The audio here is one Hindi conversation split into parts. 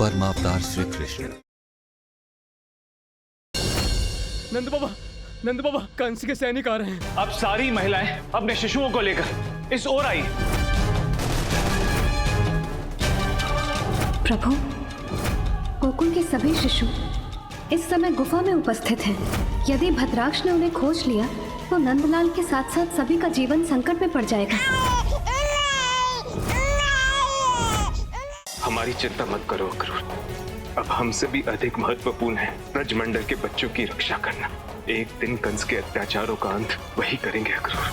परमावतार श्री कृष्ण। नंद बाबा कंस के सैनिक आ रहे हैं। अब सारी महिलाएं अपने शिशुओं को लेकर इस ओर आई। प्रभु, गोकुल के सभी शिशु इस समय गुफा में उपस्थित हैं। यदि भद्राक्ष ने उन्हें खोज लिया तो नंदलाल के साथ साथ सभी का जीवन संकट में पड़ जाएगा। हमारी चिंता मत करो अक्रूर। अब हमसे भी अधिक महत्वपूर्ण है ब्रजमंडल के बच्चों की रक्षा करना। एक दिन कंस के अत्याचारों का अंत वही करेंगे अक्रूर।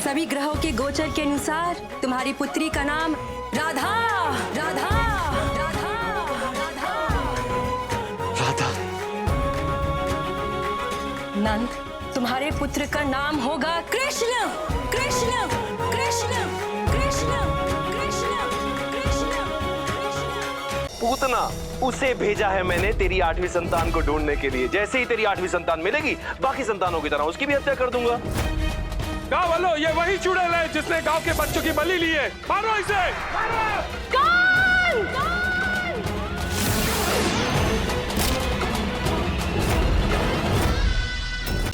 सभी ग्रहों के गोचर के अनुसार तुम्हारी पुत्री का नाम राधा राधा राधा राधा। नंद, तुम्हारे पुत्र का नाम होगा कृष्ण कृष्ण कृष्ण कृष्ण कृष्ण कृष्ण। पूतना, उसे भेजा है मैंने तेरी 8वीं संतान को ढूंढने के लिए। जैसे ही तेरी 8वीं संतान मिलेगी, बाकी संतानों की तरह उसकी भी हत्या कर दूंगा। गाँव वालों, ये वही चुड़ैल है जिसने गांव के बच्चों की बलि ली है। मारो इसे।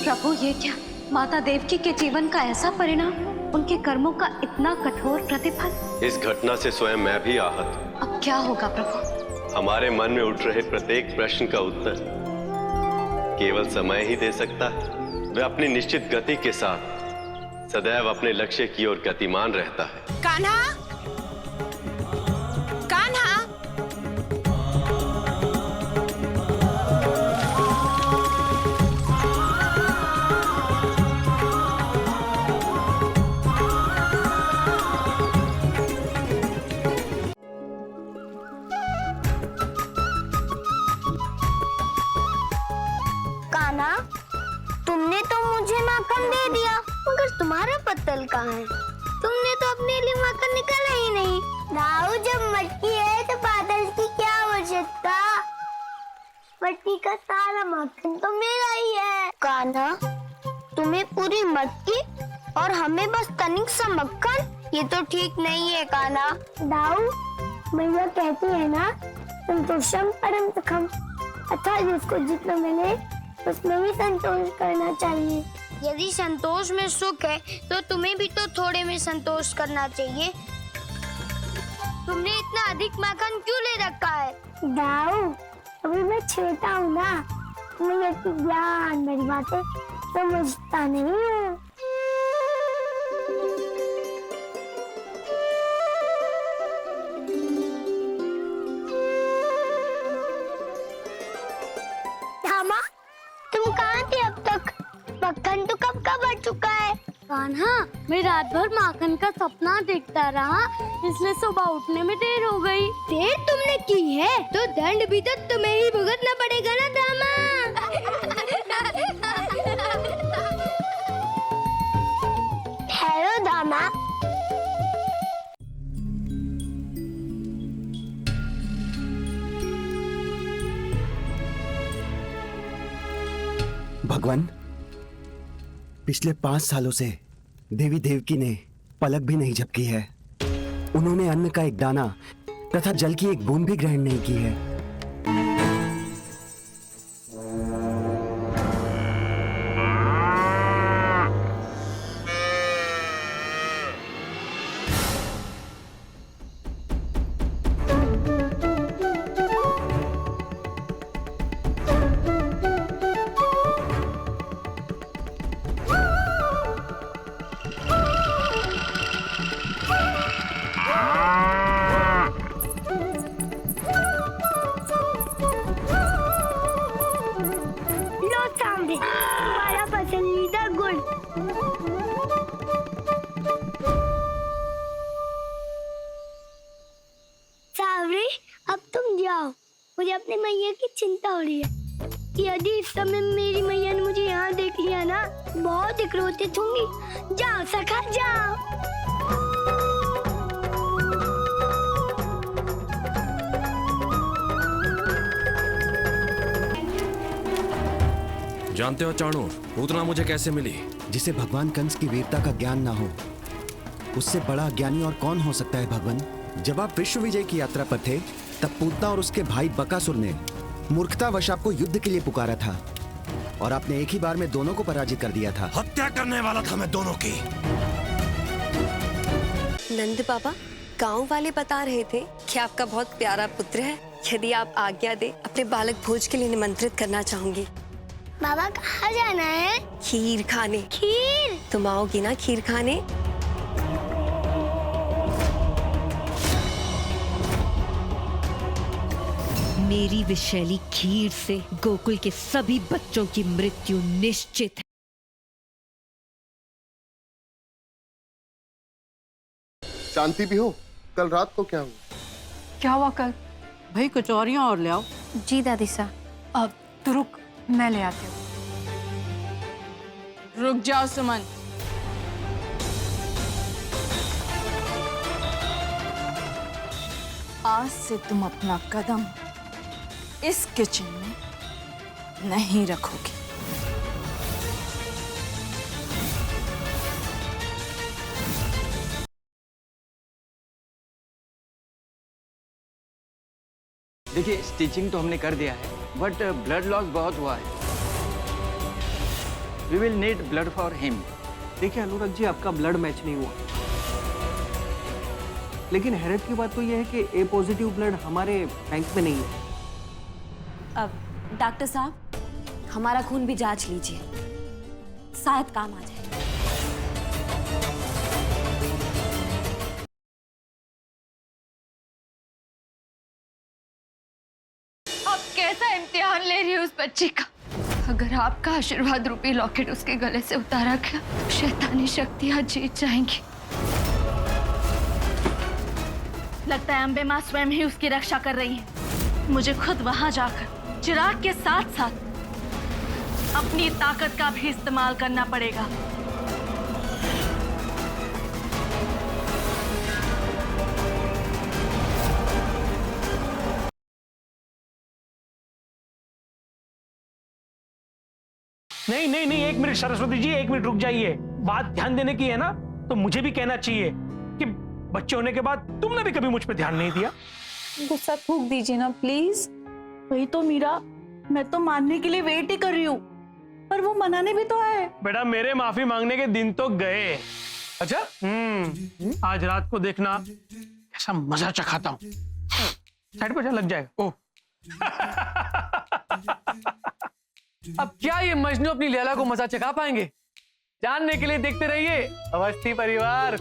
प्रभु, ये क्या? माता देवकी के जीवन का ऐसा परिणाम, उनके कर्मों का इतना कठोर प्रतिफल। इस घटना से स्वयं मैं भी आहत हूँ। अब क्या होगा प्रभु? हमारे मन में उठ रहे प्रत्येक प्रश्न का उत्तर केवल समय ही दे सकता है। वह अपनी निश्चित गति के साथ सदैव अपने लक्ष्य की ओर गतिमान रहता है। कान्हा, कान्हा, कान्हा, तुमने तो मुझे माखन दे दिया, मगर तुम्हारा पत्तल कहाँ है? तुमने तो अपने लिए माखन निकाला ही नहीं। दाऊ, जब मटकी है तो बादल की क्या आवश्यकता? मटकी का सारा माखन तो मेरा ही है। कान्हा, तुम्हें पूरी मटकी और हमें बस तनिक सा मक्खन, ये तो ठीक नहीं है कान्हा। दाऊ, मैया कहती है ना, संतोषम परम सुखम, अर्थात जिसको जितना मिले उसमें भी संतोष करना चाहिए। यदि संतोष में सुख है तो तुम्हें भी तो थोड़े में संतोष करना चाहिए। तुमने इतना अधिक माखन क्यों ले रखा है? दाऊ, अभी मैं छोटा हूँ ना, मैं इतनी ज्ञान मेरी बातें समझता नहीं हूँ। धामा, तुम कहाँ थे अब तक? मक्खन तो कब का बढ़ चुका है। कान्हा, मैं रात भर माखन का सपना देखता रहा, इसलिए सुबह उठने में देर हो गई। देर तुमने की है तो दंड भी तो तुम्हें ही भुगतना पड़ेगा ना दामा। ठहरो दामा। भगवान, पिछले 5 सालों से देवी देवकी ने पलक भी नहीं झपकी है। उन्होंने अन्न का एक दाना तथा जल की एक बूंद भी ग्रहण नहीं की है। तुम्हारा पसंदीदा गुड़। सावरी, अब तुम जाओ, मुझे अपने मैया की चिंता हो रही है। यदि इस समय मेरी मैया ने मुझे यहाँ देख लिया ना, बहुत ही क्रोधित होंगी। जाओ सखा, जाओ। जानते हो चाणू, पूतना मुझे कैसे मिली? जिसे भगवान कंस की वीरता का ज्ञान ना हो, उससे बड़ा ज्ञानी और कौन हो सकता है भगवान? जब आप विश्व विजय की यात्रा पर थे, तब पूतना और उसके भाई बकासुर ने मूर्खतावश आपको युद्ध के लिए पुकारा था और आपने एक ही बार में दोनों को पराजित कर दिया था। हत्या करने वाला था मैं दोनों की। नंद बाबा, गांव वाले बता रहे थे कि आपका बहुत प्यारा पुत्र है। यदि आप आज्ञा दे, अपने बालक भोज के लिए निमंत्रित करना चाहूंगी। बाबा कहाँ जाना है? खीर खाने। खीर? तुम आओगी ना खीर खाने? मेरी विषैली खीर से गोकुल के सभी बच्चों की मृत्यु निश्चित है। शांति भी हो। कल रात को क्या हुआ? क्या हुआ कल? भाई कचौरियां और ले आओ। जी दादी सा। अब तो रुक, मैं ले आती हूँ। रुक जाओ सुमन। आज से तुम अपना कदम इस किचन में नहीं रखोगे। देखिए, स्टिचिंग तो हमने कर दिया है, बट ब्लड लॉस बहुत हुआ है। We will need blood for him. देखिए अनुराग जी, आपका ब्लड मैच नहीं हुआ, लेकिन हैरत की बात तो यह है कि ए पॉजिटिव ब्लड हमारे बैंक में नहीं है। अब डॉक्टर साहब, हमारा खून भी जांच लीजिए, शायद काम आ जाए। आप कैसा इम्तिहान ले रही हो उस बच्ची का? अगर आपका आशीर्वाद रूपी लॉकेट उसके गले से उतारा गया तो शैतानी शक्तियां जीत जाएंगी। लगता है अम्बे माँ स्वयं ही उसकी रक्षा कर रही है। मुझे खुद वहां जाकर चिराग के साथ साथ अपनी ताकत का भी इस्तेमाल करना पड़ेगा। नहीं नहीं नहीं, एक मिनट सरस्वती जी, एक मिनट रुक जाइए। बात ध्यान देने की है ना, तो मुझे भी कहना चाहिए कि बच्चे होने के बाद तुमने भी कभी मुझ पे ध्यान नहीं दिया। गुस्सा थूक दीजिए ना प्लीज। वही तो मीरा, मैं तो मानने के लिए वेट ही कर रही हूँ, पर वो मनाने भी तो है। बेटा, मेरे माफी मांगने के दिन तो गए। अच्छा, आज रात को देखना ऐसा मजा चखाता हूँ। साइड पर लग जाएगा। ओह अब क्या ये मजनू अपनी लैला को मजा चखा पाएंगे? जानने के लिए देखते रहिए अवस्थी परिवार।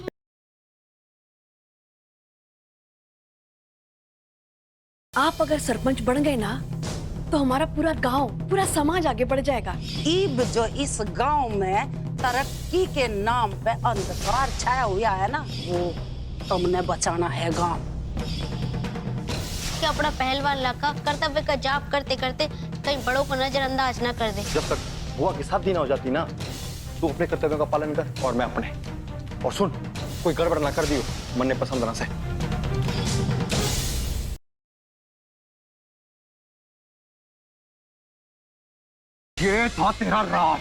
आप अगर सरपंच बन गए ना, तो हमारा पूरा गांव, पूरा समाज आगे बढ़ जाएगा। इब जो इस गांव में तरक्की के नाम पे अंधकार छाया हुआ है ना, वो तुमने बचाना है गांव। कि अपना पहलवान लड़का कर्तव्य का जाप करते करते कहीं बड़ों को नजरअंदाज न कर दे। जब तक बुआ की शादी ना हो जाती ना, तू अपने कर्तव्यों का पालन कर और मैं अपने। और सुन, कोई गड़बड़ ना कर दियो मन ने पसंद ना से। ये था तेरा राज।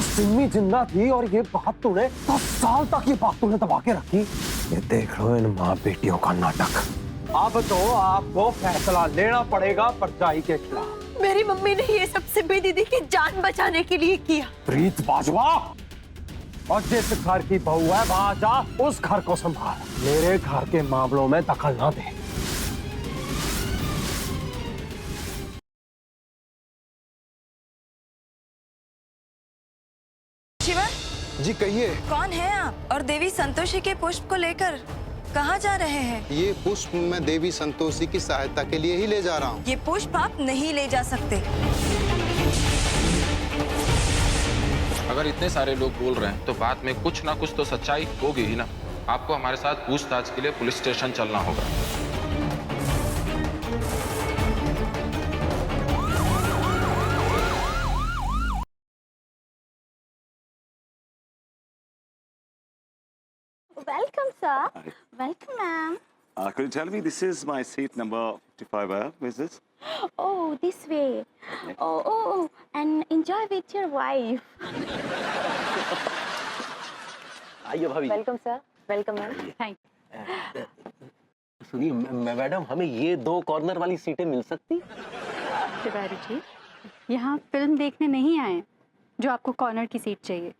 सिम्मी जिंदा थी और ये बात तूने 10 साल तक ये बात तूने दबा के रखी। ये देख लो इन माँ बेटियों का नाटक। अब तो आपको फैसला लेना पड़ेगा परछाई के खिलाफ। मेरी मम्मी ने ये सब सिम्मी दीदी की जान बचाने के लिए किया। प्रीत बाजवा, और जिस घर की बहू है वहां जा, उस घर को संभाल। मेरे घर के मामलों में दखल ना दे। शिवा जी कहिए। कौन है आप? और देवी संतोषी के पुष्प को लेकर कहाँ जा रहे हैं? ये पुष्प मैं देवी संतोषी की सहायता के लिए ही ले जा रहा हूँ। ये पुष्प आप नहीं ले जा सकते। अगर इतने सारे लोग बोल रहे हैं तो बात में कुछ ना कुछ तो सच्चाई होगी ही ना। आपको हमारे साथ पूछताछ के लिए पुलिस स्टेशन चलना होगा। Welcome, sir. Welcome, ma'am. Could you tell me, this is my seat number 55, where is this? Oh, this way. Oh, and enjoy with your wife. आइए भाभी। Welcome, sir. Welcome, ma'am. Thank you. सुनिए मैडम, हमें ये 2 कॉर्नर वाली सीटें मिल सकती? तिवारी जी, यहाँ फिल्म देखने नहीं आए जो आपको कॉर्नर की सीट चाहिए।